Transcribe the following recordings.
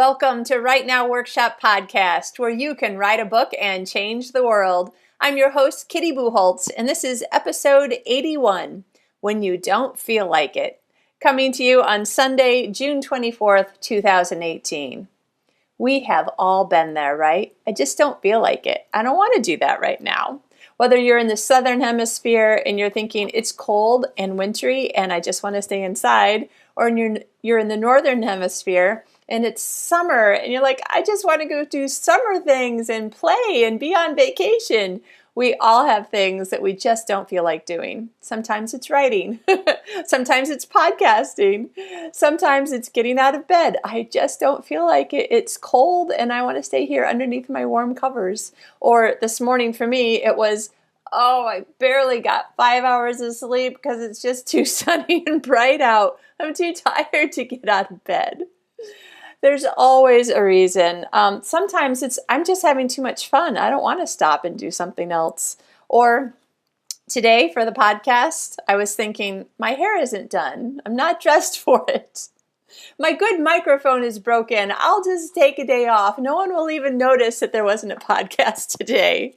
Welcome to Write Now Workshop Podcast, where you can write a book and change the world. I'm your host, Kitty Bucholtz, and this is episode 81, When You Don't Feel Like It, coming to you on Sunday, June 24th, 2018. We have all been there, right? I just don't feel like it. I don't want to do that right now. Whether you're in the southern hemisphere and you're thinking it's cold and wintry and I just want to stay inside, or you're in the northern hemisphere and it's summer and you're like, I just want to go do summer things and play and be on vacation. We all have things that we just don't feel like doing. Sometimes it's writing. Sometimes it's podcasting. Sometimes it's getting out of bed. I just don't feel like it. It's cold and I want to stay here underneath my warm covers. Or this morning for me, it was, I barely got 5 hours of sleep because it's just too sunny and bright out. I'm too tired to get out of bed. There's always a reason. Sometimes I'm just having too much fun. I don't want to stop and do something else. Or today for the podcast, I was thinking, my hair isn't done. I'm not dressed for it. My good microphone is broken. I'll just take a day off. No one will even notice that there wasn't a podcast today.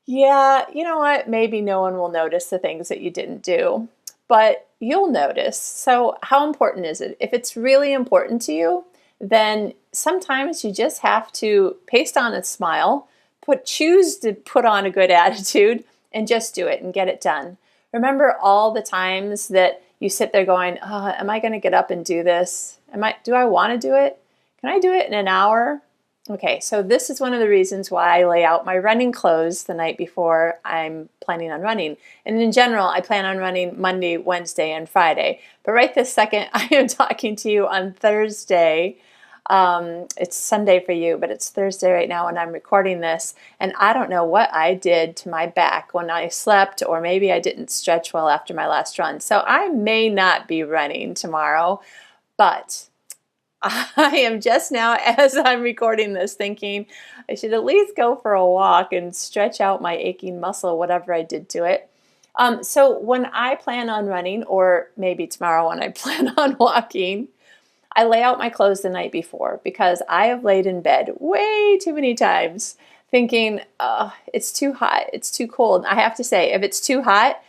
Yeah, you know what? Maybe no one will notice the things that you didn't do, but you'll notice. So how important is it? If it's really important to you, then sometimes you just have to paste on a smile, choose to put on a good attitude, and just do it and get it done. Remember all the times that you sit there going, am I going to get up and do this? Do I want to do it? Can I do it in an hour? Okay, so this is one of the reasons why I lay out my running clothes the night before I'm planning on running. And in general, I plan on running Monday, Wednesday, and Friday. But right this second, I am talking to you on Thursday. It's Sunday for you, but it's Thursday right now when I'm recording this. And I don't know what I did to my back when I slept, or maybe I didn't stretch well after my last run. So I may not be running tomorrow, but I am just now, as I'm recording this, thinking I should at least go for a walk and stretch out my aching muscle, whatever I did to it. So when I plan on running, or maybe tomorrow when I plan on walking, I lay out my clothes the night before because I have laid in bed way too many times thinking, it's too hot, it's too cold. I have to say, if it's too hot,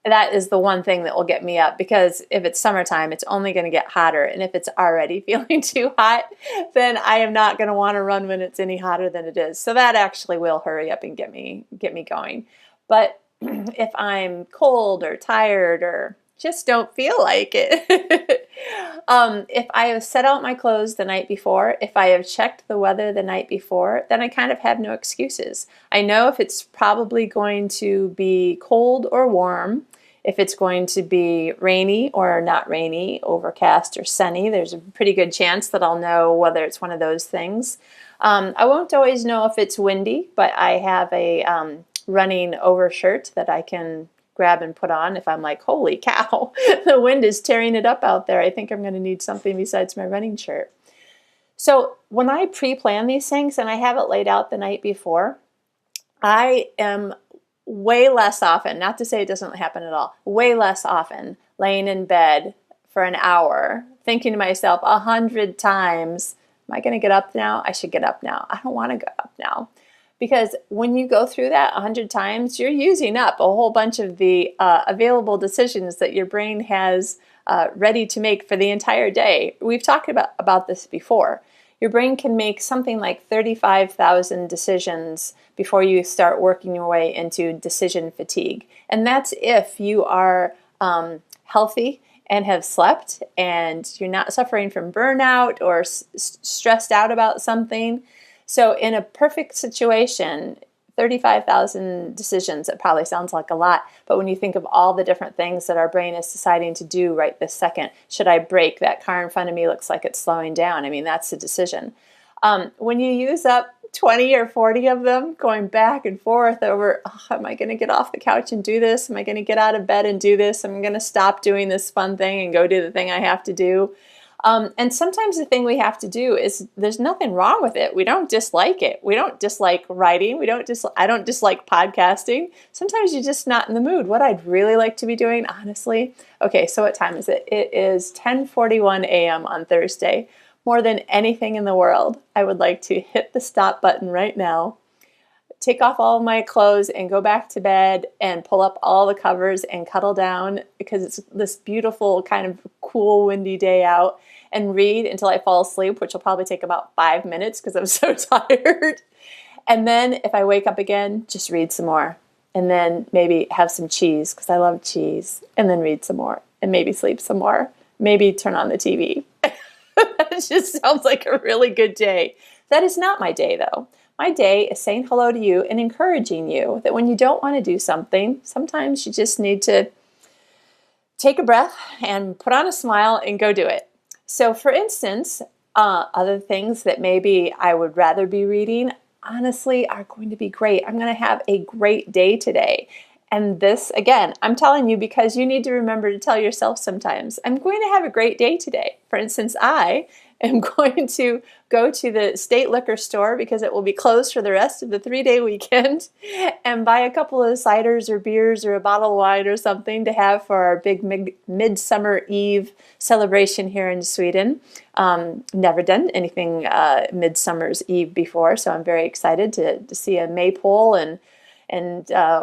that is the one thing that will get me up, because if it's summertime, it's only going to get hotter. And if it's already feeling too hot, then I am not going to want to run when it's any hotter than it is. So that actually will hurry up and get me going. But if I'm cold or tired or just don't feel like it, if I have set out my clothes the night before, if I have checked the weather the night before, then I kind of have no excuses. I know if it's probably going to be cold or warm, if it's going to be rainy or not rainy, overcast or sunny. There's a pretty good chance that I'll know whether it's one of those things. I won't always know if it's windy, but I have a running overshirt that I can grab and put on if I'm like, holy cow, the wind is tearing it up out there. I think I'm going to need something besides my running shirt. So when I pre-plan these things and I have it laid out the night before, I am way less often, not to say it doesn't happen at all, way less often laying in bed for an hour thinking to myself 100 times, am I going to get up now? I should get up now. I don't want to get up now. Because when you go through that 100 times, you're using up a whole bunch of the available decisions that your brain has ready to make for the entire day. We've talked about this before. Your brain can make something like 35,000 decisions before you start working your way into decision fatigue. And that's if you are healthy and have slept and you're not suffering from burnout or stressed out about something. So in a perfect situation, 35,000 decisions, it probably sounds like a lot, but when you think of all the different things that our brain is deciding to do right this second, should I brake? That car in front of me looks like it's slowing down. I mean, that's the decision. When you use up 20 or 40 of them going back and forth over, am I going to get off the couch and do this? Am I going to get out of bed and do this? I'm going to stop doing this fun thing and go do the thing I have to do. And sometimes the thing we have to do is there's nothing wrong with it. We don't dislike it. We don't dislike writing. I don't dislike podcasting. Sometimes you're just not in the mood. What I'd really like to be doing, honestly. Okay, so what time is it? It is 10:41 a.m. on Thursday. more than anything in the world, I would like to hit the stop button right now, take off all of my clothes and go back to bed and pull up all the covers and cuddle down because it's this beautiful kind of cool windy day out, and read until I fall asleep, which will probably take about 5 minutes because I'm so tired. And then if I wake up again, just read some more. And then maybe have some cheese because I love cheese. And then read some more. And maybe sleep some more. Maybe turn on the TV. That just sounds like a really good day. That is not my day, though. My day is saying hello to you and encouraging you that when you don't want to do something, sometimes you just need to take a breath and put on a smile and go do it. So for instance, other things that maybe I would rather be reading, honestly, are going to be great. I'm going to have a great day today. And this, again, I'm telling you because you need to remember to tell yourself sometimes, I'm going to have a great day today. For instance, I am going to go to the state liquor store because it will be closed for the rest of the 3-day weekend and buy a couple of ciders or beers or a bottle of wine or something to have for our big Midsummer Eve celebration here in Sweden. Never done anything Midsummer's Eve before, so I'm very excited to see a maypole and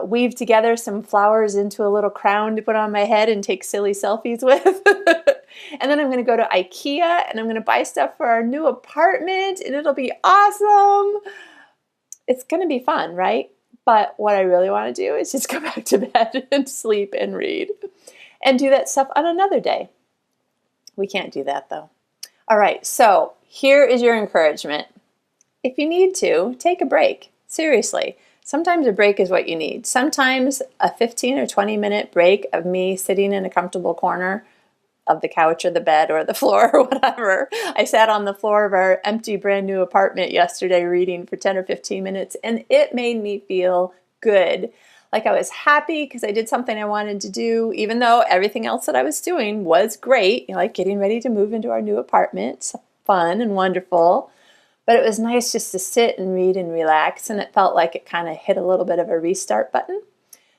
weave together some flowers into a little crown to put on my head and take silly selfies with. And then I'm going to go to IKEA and I'm going to buy stuff for our new apartment and it'll be awesome. It's going to be fun, right? But what I really want to do is just go back to bed and sleep and read and do that stuff on another day. We can't do that though. All right, so here is your encouragement. If you need to, take a break. Seriously. Sometimes a break is what you need. Sometimes a 15 or 20 minute break of me sitting in a comfortable corner of the couch or the bed or the floor or whatever. I sat on the floor of our empty brand new apartment yesterday reading for 10 or 15 minutes and it made me feel good. Like I was happy because I did something I wanted to do, even though everything else that I was doing was great, like getting ready to move into our new apartment. It's fun and wonderful. But it was nice just to sit and read and relax, and it felt like it kind of hit a little bit of a restart button.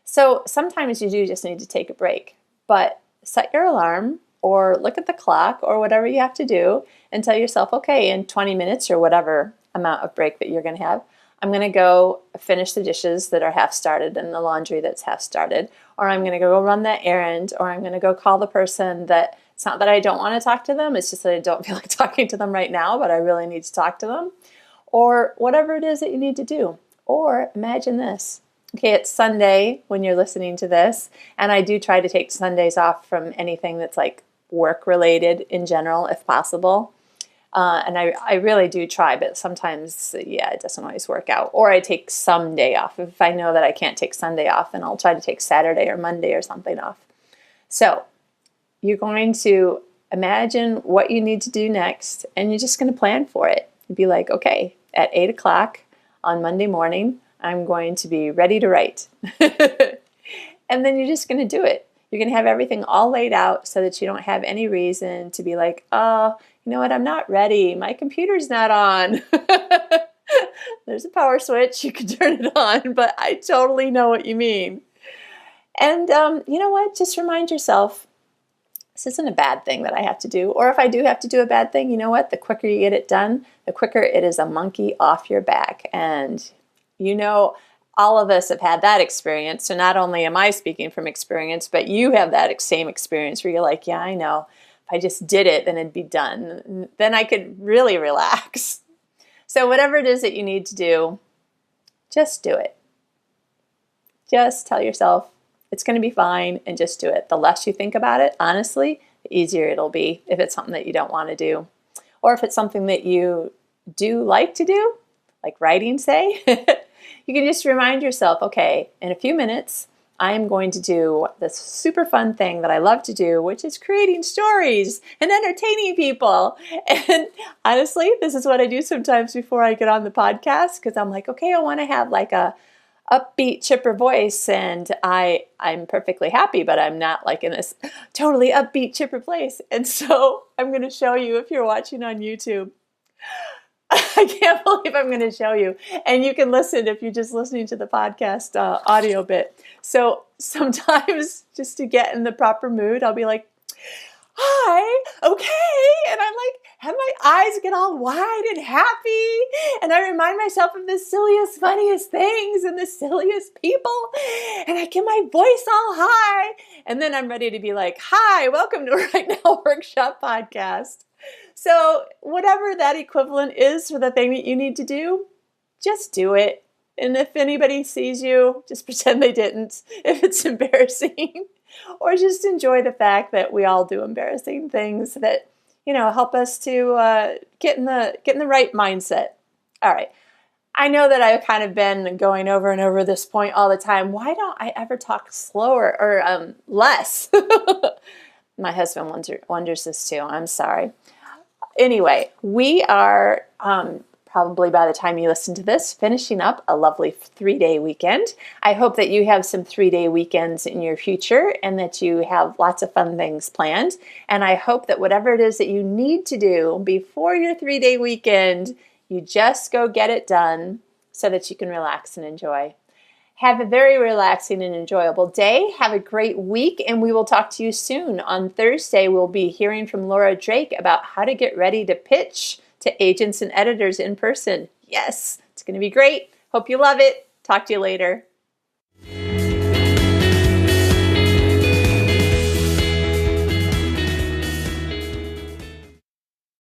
So sometimes you do just need to take a break, but set your alarm or look at the clock or whatever you have to do and tell yourself, okay, in 20 minutes or whatever amount of break that you're going to have, I'm going to go finish the dishes that are half started and the laundry that's half started, or I'm going to go run that errand, or I'm going to go call the person that it's not that I don't want to talk to them, it's just that I don't feel like talking to them right now, but I really need to talk to them, or whatever it is that you need to do. Or imagine this. Okay, it's Sunday when you're listening to this, and I do try to take Sundays off from anything that's like work-related in general, if possible. And I really do try, but sometimes, yeah, it doesn't always work out. Or I take some day off. If I know that I can't take Sunday off, then I'll try to take Saturday or Monday or something off. So you're going to imagine what you need to do next, and you're just going to plan for it. You'd be like, okay, at 8 o'clock on Monday morning, I'm going to be ready to write. And then you're just going to do it. You're going to have everything all laid out so that you don't have any reason to be like, oh, you know what, I'm not ready. My computer's not on. There's a power switch. You can turn it on, but I totally know what you mean. And you know what? Just remind yourself, this isn't a bad thing that I have to do. Or if I do have to do a bad thing, you know what? The quicker you get it done, the quicker it is a monkey off your back. And you know, all of us have had that experience. So not only am I speaking from experience, but you have that same experience where you're like, yeah, I know. If I just did it, then it'd be done. Then I could really relax. So whatever it is that you need to do, just do it. Just tell yourself it's going to be fine and just do it. The less you think about it, honestly, the easier it'll be if it's something that you don't want to do. Or if it's something that you do like to do, like writing, say, you can just remind yourself, okay, in a few minutes, I am going to do this super fun thing that I love to do, which is creating stories and entertaining people. And honestly, this is what I do sometimes before I get on the podcast, because I'm like, okay, I want to have like a upbeat, chipper voice, and I'm perfectly happy, but I'm not like in this totally upbeat, chipper place. And so I'm going to show you, if you're watching on YouTube, I can't believe I'm going to show you. And you can listen if you're just listening to the podcast audio bit. So sometimes just to get in the proper mood, I'll be like, hi, okay. And I'm like, and my eyes get all wide and happy, and I remind myself of the silliest, funniest things and the silliest people, and I get my voice all high, and then I'm ready to be like, hi, welcome to Right Now Workshop Podcast. So whatever that equivalent is for the thing that you need to do, just do it. And if anybody sees you, just pretend they didn't, if it's embarrassing. Or just enjoy the fact that we all do embarrassing things that, help us to get in the right mindset. All right. I know that I've kind of been going over and over this point all the time. Why don't I ever talk slower or less? My husband wonders this too. I'm sorry. Anyway, we are probably by the time you listen to this, finishing up a lovely 3-day weekend. I hope that you have some 3-day weekends in your future and that you have lots of fun things planned. And I hope that whatever it is that you need to do before your 3-day weekend, you just go get it done so that you can relax and enjoy. Have a very relaxing and enjoyable day. Have a great week, and we will talk to you soon. On Thursday, we'll be hearing from Laura Drake about how to get ready to pitch to agents and editors in person. Yes, it's going to be great. Hope you love it. Talk to you later.